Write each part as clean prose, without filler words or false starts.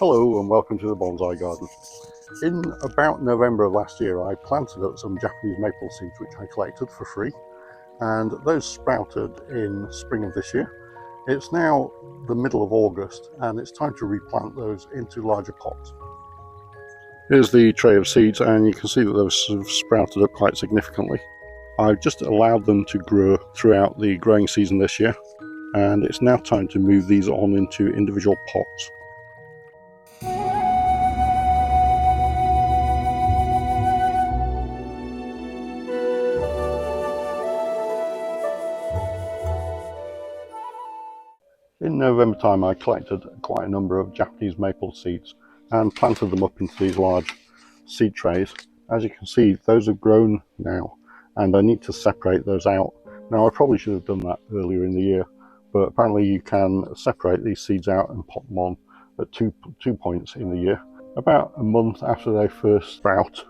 Hello and welcome to the bonsai garden. In about November of last year I planted up some Japanese maple seeds which I collected for free, and those sprouted in spring of this year. It's now the middle of August and it's time to replant those into larger pots. Here's the tray of seeds and you can see that those have sprouted up quite significantly. I've just allowed them to grow throughout the growing season this year, and it's now time to move these on into individual pots. In November time I collected quite a number of Japanese maple seeds and planted them up into these large seed trays. As you can see, those have grown now and I need to separate those out. Now I probably should have done that earlier in the year, but apparently you can separate these seeds out and pop them on at two points in the year. About a month after they first sprout,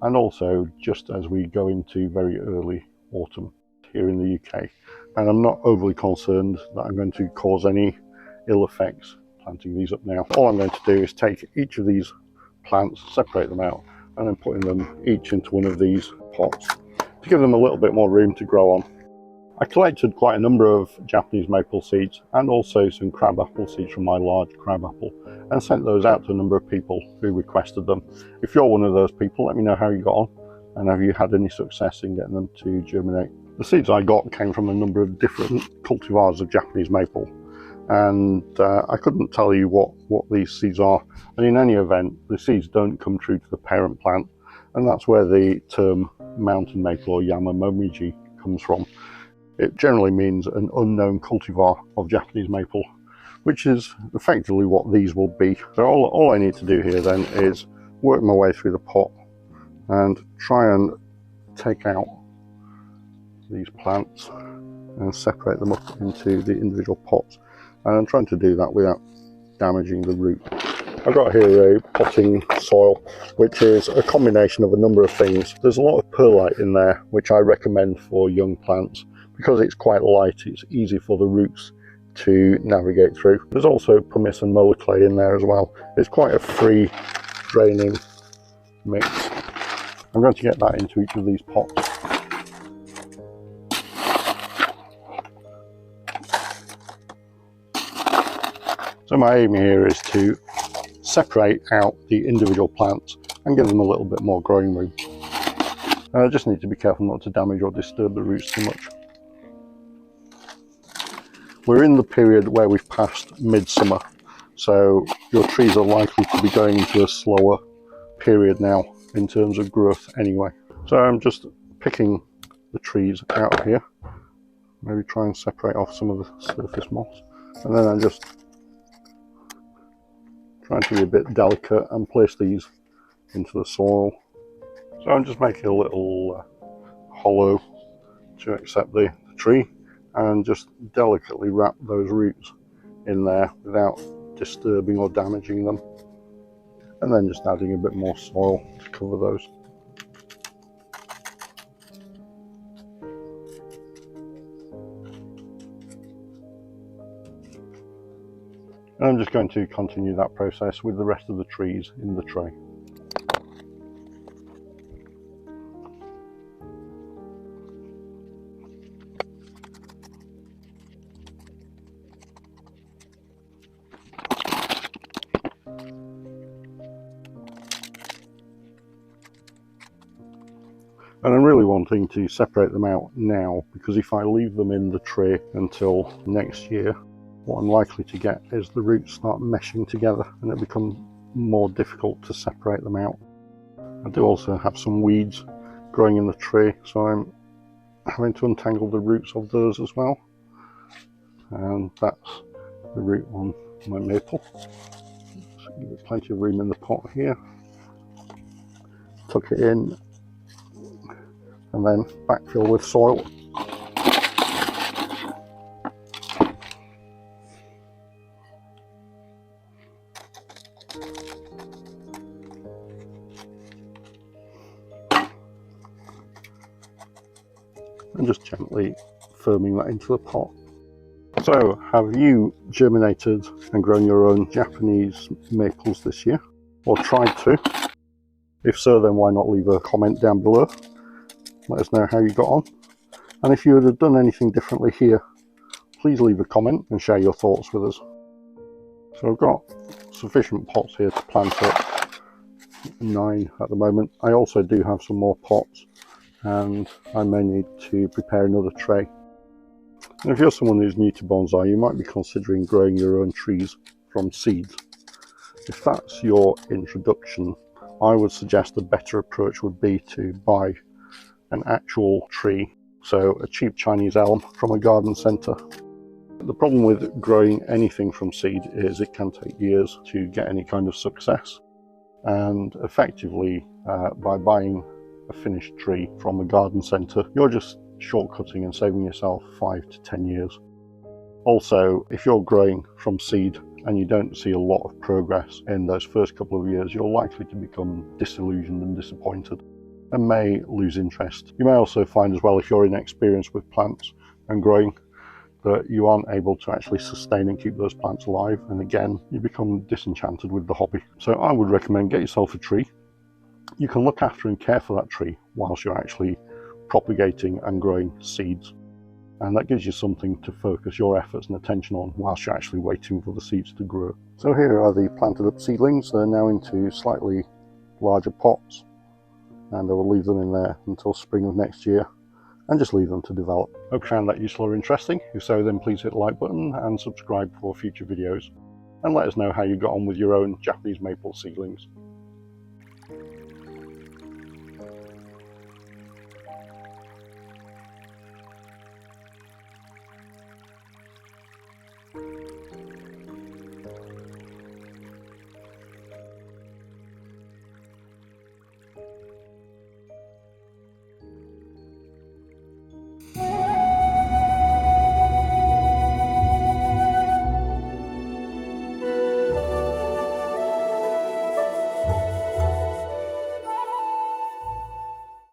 and also just as we go into very early autumn here in the UK. And I'm not overly concerned that I'm going to cause any ill effects planting these up now. All I'm going to do is take each of these plants, separate them out, and then putting them each into one of these pots to give them a little bit more room to grow on. I collected quite a number of Japanese maple seeds and also some crabapple seeds from my large crabapple, and sent those out to a number of people who requested them. If you're one of those people, let me know how you got on and have you had any success in getting them to germinate. The seeds I got came from a number of different cultivars of Japanese maple, and I couldn't tell you what these seeds are, and in any event the seeds don't come true to the parent plant, and that's where the term mountain maple or Yamamomiji comes from. It generally means an unknown cultivar of Japanese maple, which is effectively what these will be. So all I need to do here then is work my way through the pot and try and take out these plants and separate them up into the individual pots, and I'm trying to do that without damaging the root. I've got here a potting soil which is a combination of a number of things. There's a lot of perlite in there which I recommend for young plants because it's quite light, it's easy for the roots to navigate through. There's also pumice and molar clay in there as well. It's quite a free draining mix. I'm going to get that into each of these pots. So my aim here is to separate out the individual plants and give them a little bit more growing room. And I just need to be careful not to damage or disturb the roots too much. We're in the period where we've passed midsummer, so your trees are likely to be going into a slower period now in terms of growth anyway. So I'm just picking the trees out of here, maybe try and separate off some of the surface moss, and then I'm just trying to be a bit delicate and place these into the soil. So I'm just making a little hollow to accept the tree and just delicately wrap those roots in there without disturbing or damaging them, and then just adding a bit more soil to cover those. And I'm just going to continue that process with the rest of the trees in the tray. And I'm really wanting to separate them out now, because if I leave them in the tray until next year, what I'm likely to get is the roots start meshing together and it becomes more difficult to separate them out. I do also have some weeds growing in the tray, so I'm having to untangle the roots of those as well. And that's the root on my maple. So give it plenty of room in the pot here. Tuck it in and then backfill with soil. And just gently firming that into the pot. So, have you germinated and grown your own Japanese maples this year? Or tried to? If so, then why not leave a comment down below? Let us know how you got on. And if you would have done anything differently here, please leave a comment and share your thoughts with us. So I've got sufficient pots here to plant up, 9 at the moment. I also do have some more pots, and I may need to prepare another tray. And if you're someone who's new to bonsai, you might be considering growing your own trees from seeds. If that's your introduction, I would suggest a better approach would be to buy an actual tree, so a cheap Chinese elm from a garden centre. The problem with growing anything from seed is it can take years to get any kind of success, and effectively by buying a finished tree from a garden centre, you're just shortcutting and saving yourself 5 to 10 years. Also, if you're growing from seed and you don't see a lot of progress in those first couple of years, you're likely to become disillusioned and disappointed and may lose interest. You may also find as well, if you're inexperienced with plants and growing, that you aren't able to actually sustain and keep those plants alive, and again you become disenchanted with the hobby. So I would recommend get yourself a tree. You can look after and care for that tree whilst you're actually propagating and growing seeds, and that gives you something to focus your efforts and attention on whilst you're actually waiting for the seeds to grow. So here are the planted up seedlings. They're now into slightly larger pots, and I will leave them in there until spring of next year and just leave them to develop. Hope you found that useful or interesting. If so, then please hit the like button and subscribe for future videos, and let us know how you got on with your own Japanese maple seedlings.